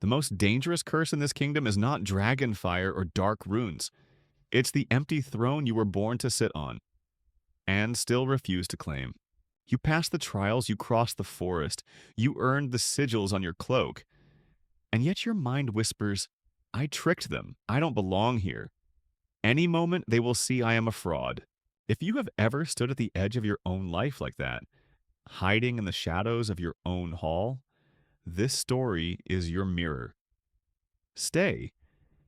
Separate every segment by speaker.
Speaker 1: The most dangerous curse in this kingdom is not dragon fire or dark runes. It's the empty throne you were born to sit on and still refuse to claim. You passed the trials, you crossed the forest, you earned the sigils on your cloak, and yet your mind whispers, I tricked them. I don't belong here. Any moment they will see I am a fraud. If you have ever stood at the edge of your own life like that, hiding in the shadows of your own hall, this story is your mirror. Stay,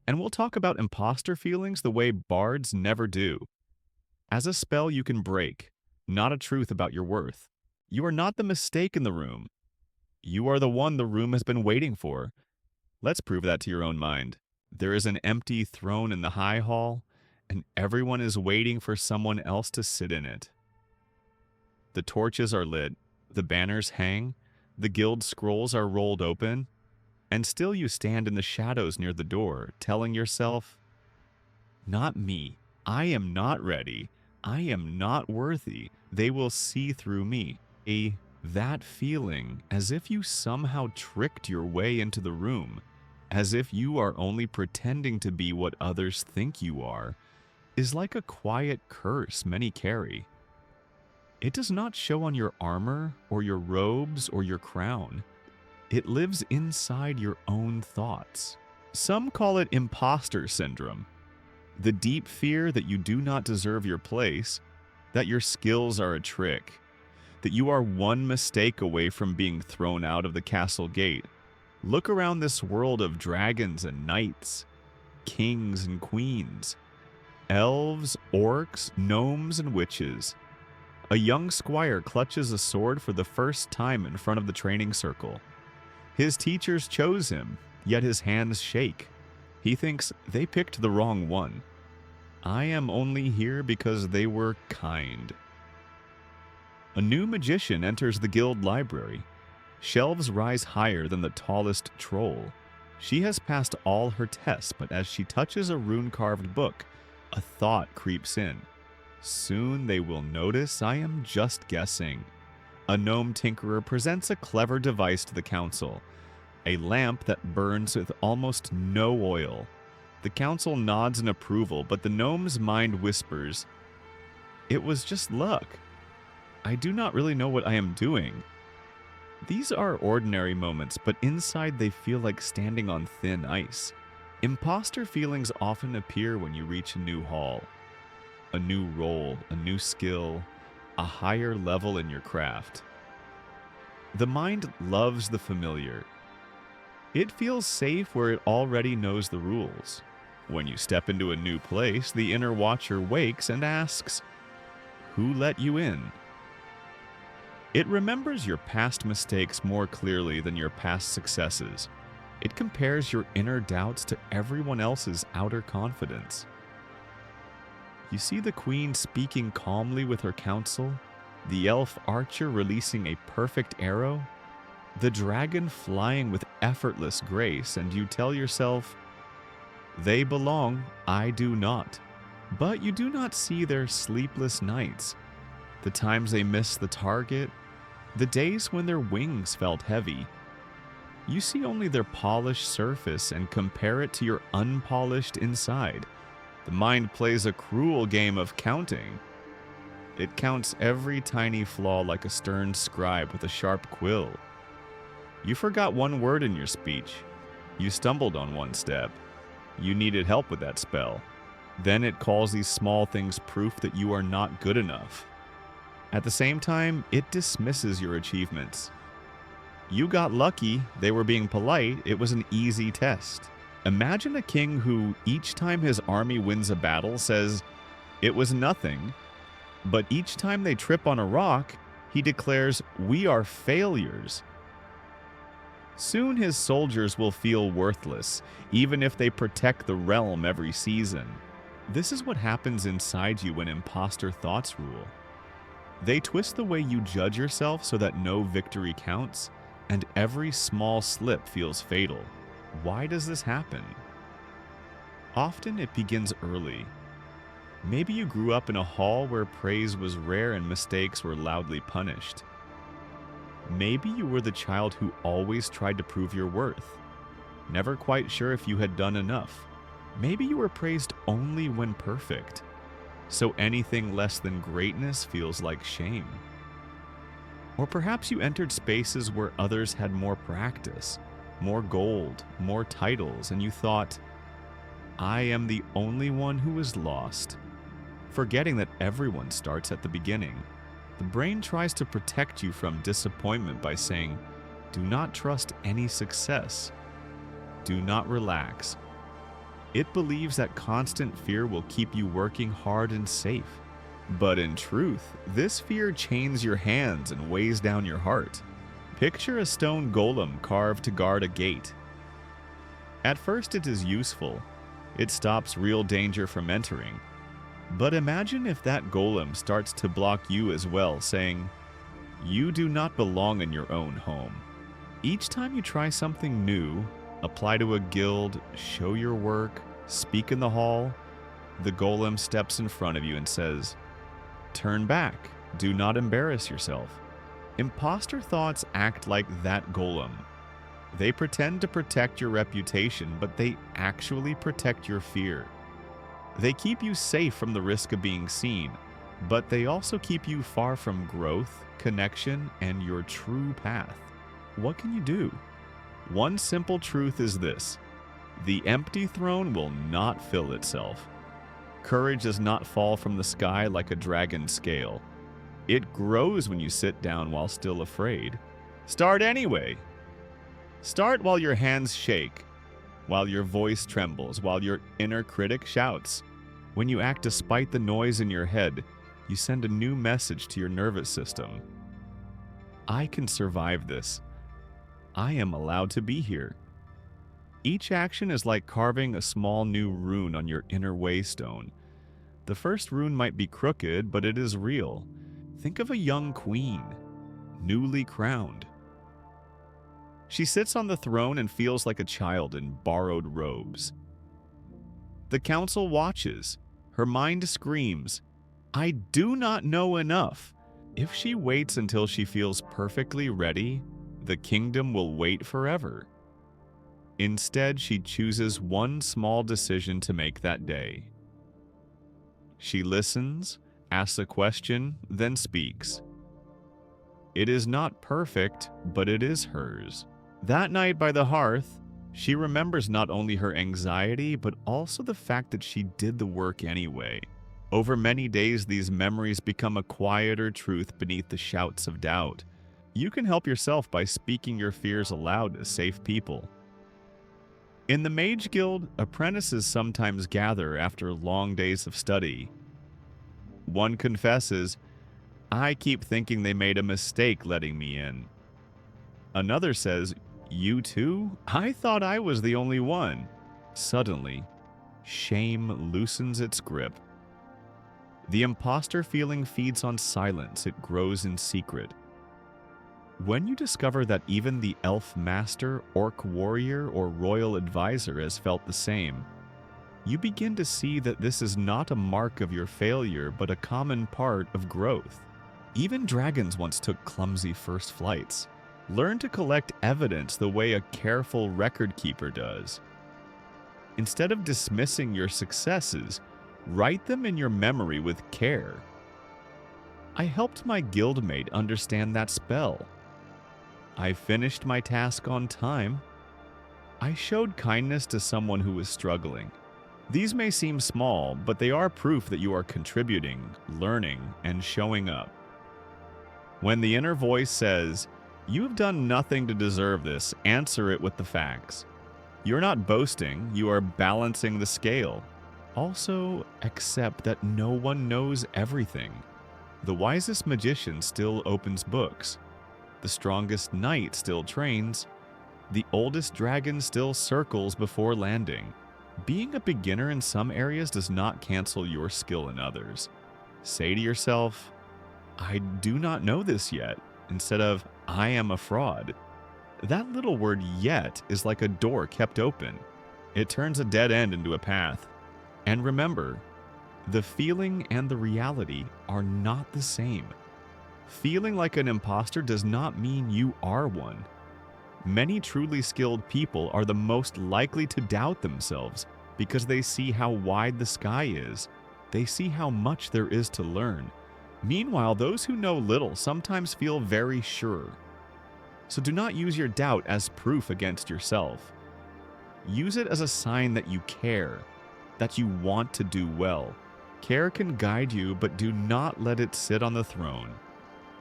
Speaker 1: and we'll talk about imposter feelings the way bards never do. As a spell you can break, not a truth about your worth. You are not the mistake in the room. You are the one the room has been waiting for. Let's prove that to your own mind. There is an empty throne in the high hall, and everyone is waiting for someone else to sit in it. The torches are lit, the banners hang, the guild scrolls are rolled open, and still you stand in the shadows near the door, telling yourself, not me. I am not ready. I am not worthy. They will see through me. That feeling, as if you somehow tricked your way into the room, as if you are only pretending to be what others think you are, is like a quiet curse many carry. It does not show on your armor or your robes or your crown. It lives inside your own thoughts. Some call it impostor syndrome, the deep fear that you do not deserve your place, that your skills are a trick, that you are one mistake away from being thrown out of the castle gate. Look around this world of dragons and knights, kings and queens, elves, orcs, gnomes, and witches. A young squire clutches a sword for the first time in front of the training circle. His teachers chose him, yet his hands shake. He thinks they picked the wrong one. I am only here because they were kind. A new magician enters the guild library. Shelves rise higher than the tallest troll. She has passed all her tests, but as she touches a rune-carved book, a thought creeps in. Soon they will notice I am just guessing. A gnome tinkerer presents a clever device to the council, a lamp that burns with almost no oil. The council nods in approval, but the gnome's mind whispers, it was just luck. I do not really know what I am doing. These are ordinary moments, but inside they feel like standing on thin ice. Imposter feelings often appear when you reach a new hall, a new role, a new skill, a higher level in your craft. The mind loves the familiar. It feels safe where it already knows the rules. When you step into a new place, the inner watcher wakes and asks, who let you in? It remembers your past mistakes more clearly than your past successes. It compares your inner doubts to everyone else's outer confidence. You see the queen speaking calmly with her council, the elf archer releasing a perfect arrow, the dragon flying with effortless grace, and you tell yourself, they belong, I do not. But you do not see their sleepless nights, the times they missed the target, the days when their wings felt heavy. You see only their polished surface and compare it to your unpolished inside. The mind plays a cruel game of counting. It counts every tiny flaw like a stern scribe with a sharp quill. You forgot one word in your speech. You stumbled on one step. You needed help with that spell. Then it calls these small things proof that you are not good enough. At the same time, it dismisses your achievements. You got lucky, they were being polite, it was an easy test. Imagine a king who, each time his army wins a battle, says, it was nothing, but each time they trip on a rock, he declares, we are failures. Soon his soldiers will feel worthless, even if they protect the realm every season. This is what happens inside you when imposter thoughts rule. They twist the way you judge yourself so that no victory counts, and every small slip feels fatal. Why does this happen? Often it begins early. Maybe you grew up in a hall where praise was rare and mistakes were loudly punished. Maybe you were the child who always tried to prove your worth. never quite sure if you had done enough. Maybe you were praised only when perfect, so anything less than greatness feels like shame. Or perhaps you entered spaces where others had more practice, more gold, more titles, and you thought, I am the only one who is lost. Forgetting that everyone starts at the beginning, the brain tries to protect you from disappointment by saying, do not trust any success. Do not relax. It believes that constant fear will keep you working hard and safe. But in truth, this fear chains your hands and weighs down your heart. Picture a stone golem carved to guard a gate. At first it is useful. It stops real danger from entering. But imagine if that golem starts to block you as well, saying, you do not belong in your own home. Each time you try something new, apply to a guild, show your work, speak in the hall, the golem steps in front of you and says, turn back, do not embarrass yourself. Imposter thoughts act like that golem. They pretend to protect your reputation, but they actually protect your fear. They keep you safe from the risk of being seen, but they also keep you far from growth, connection, and your true path. What can you do? One simple truth is this: the empty throne will not fill itself. Courage does not fall from the sky like a dragon's scale. It grows when you sit down while still afraid. Start anyway. Start while your hands shake, while your voice trembles, while your inner critic shouts. When you act despite the noise in your head, you send a new message to your nervous system. I can survive this. I am allowed to be here. Each action is like carving a small new rune on your inner waystone. The first rune might be crooked, but it is real. Think of a young queen, newly crowned. She sits on the throne and feels like a child in borrowed robes. The council watches. Her mind screams, I do not know enough. If she waits until she feels perfectly ready, the kingdom will wait forever. Instead, she chooses one small decision to make that day. She listens, asks a question, then speaks. It is not perfect, but it is hers. That night by the hearth, she remembers not only her anxiety, but also the fact that she did the work anyway. Over many days, these memories become a quieter truth beneath the shouts of doubt. You can help yourself by speaking your fears aloud to safe people. In the Mage Guild, apprentices sometimes gather after long days of study. One confesses, I keep thinking they made a mistake letting me in. Another says, you too? I thought I was the only one. Suddenly, shame loosens its grip. The imposter feeling feeds on silence. It grows in secret. When you discover that even the elf master, orc warrior, or royal advisor has felt the same, you begin to see that this is not a mark of your failure, but a common part of growth. Even dragons once took clumsy first flights. Learn to collect evidence the way a careful record keeper does. Instead of dismissing your successes, write them in your memory with care. I helped my guildmate understand that spell. I finished my task on time. I showed kindness to someone who was struggling. These may seem small, but they are proof that you are contributing, learning, and showing up. When the inner voice says, you have done nothing to deserve this, answer it with the facts. You're not boasting, you are balancing the scale. Also, accept that no one knows everything. The wisest magician still opens books. The strongest knight still trains. The oldest dragon still circles before landing. Being a beginner in some areas does not cancel your skill in others. Say to yourself, I do not know this yet, instead of, I am a fraud. That little word yet is like a door kept open. It turns a dead end into a path. And remember, the feeling and the reality are not the same. Feeling like an imposter does not mean you are one. Many truly skilled people are the most likely to doubt themselves because they see how wide the sky is. They see how much there is to learn. Meanwhile, those who know little sometimes feel very sure. So do not use your doubt as proof against yourself. Use it as a sign that you care, that you want to do well. Care can guide you, but do not let it sit on the throne.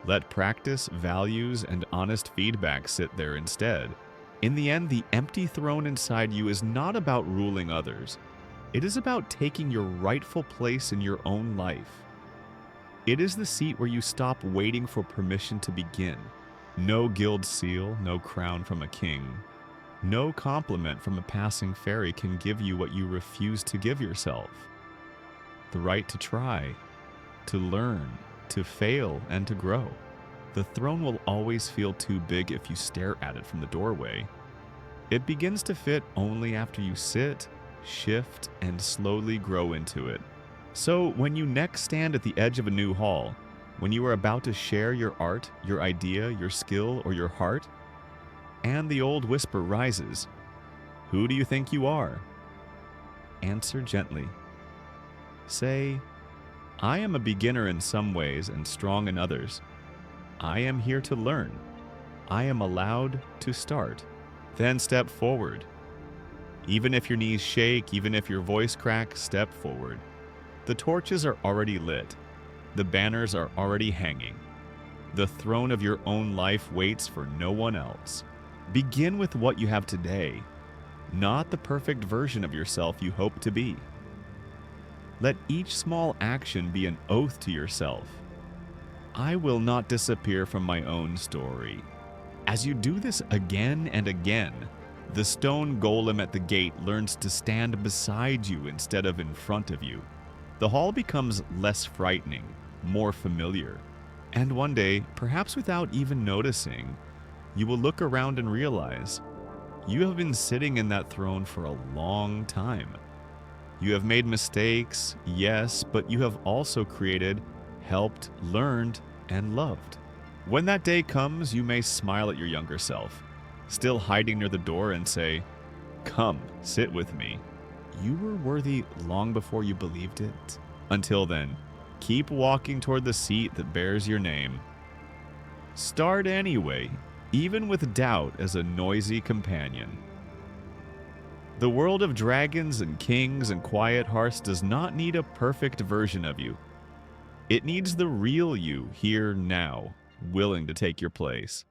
Speaker 1: Let practice, values, and honest feedback sit there instead. In the end, the empty throne inside you is not about ruling others. It is about taking your rightful place in your own life. It is the seat where you stop waiting for permission to begin. No guild seal, no crown from a king. No compliment from a passing fairy can give you what you refuse to give yourself. The right to try, to learn, to fail, and to grow. The throne will always feel too big if you stare at it from the doorway. It begins to fit only after you sit, shift, and slowly grow into it. So when you next stand at the edge of a new hall, when you are about to share your art, your idea, your skill, or your heart, and the old whisper rises, "Who do you think you are?" Answer gently. Say, "I am a beginner in some ways and strong in others. I am here to learn. I am allowed to start." Then step forward. Even if your knees shake, even if your voice cracks, step forward. The torches are already lit. The banners are already hanging. The throne of your own life waits for no one else. Begin with what you have today, not the perfect version of yourself you hope to be. Let each small action be an oath to yourself. I will not disappear from my own story. As you do this again and again, the stone golem at the gate learns to stand beside you instead of in front of you. The hall becomes less frightening, more familiar. And one day, perhaps without even noticing, you will look around and realize you have been sitting in that throne for a long time. You have made mistakes, yes, but you have also created, helped, learned, and loved. When that day comes, you may smile at your younger self, still hiding near the door, and say, "Come, sit with me." You were worthy long before you believed it. Until then, keep walking toward the seat that bears your name. Start anyway, even with doubt as a noisy companion. The world of dragons and kings and quiet hearts does not need a perfect version of you. It needs the real you here now, willing to take your place.